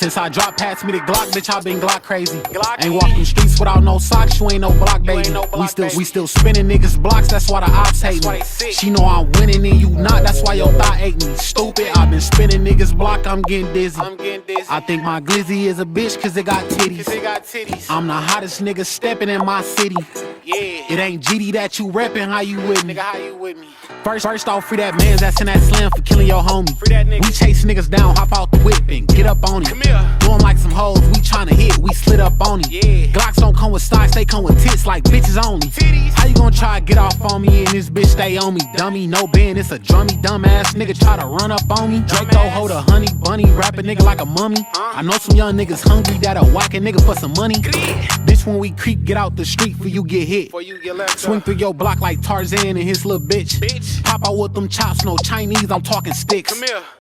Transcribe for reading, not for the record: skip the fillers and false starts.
Since I dropped past me the Glock, bitch, I been Glock crazy. Ain't walking streets without no socks, you ain't no block, baby. We still spinning niggas blocks, that's why the ops hate me. She know I'm winning and you not, that's why your thought ate me. Stupid, I been spinning niggas block, I'm getting dizzy. I think my glizzy is a bitch cause it got titties. I'm the hottest nigga stepping in my city. It ain't GD that you reppin', how you with me? First off, free that man's that's in that slam for killing your homie. We chase niggas down, hop out the whip and get up on it. Do 'em like some hoes, we tryna hit, we slid up on it. Glocks don't come with stocks, they come with tits like bitches only. How you gon' try to get off on me and this bitch stay on me? Dummy, no band, it's a drummy, dumbass nigga try to run up on me. Draco hold a honey bunny, rap a nigga like a mummy. I know some young niggas hungry that'll whack a nigga for some money. Bitch, when we creep, get out the street before you get hit. Swing through your block like Tarzan and his little bitch. Pop out with them chops, no Chinese, I'm talking sticks.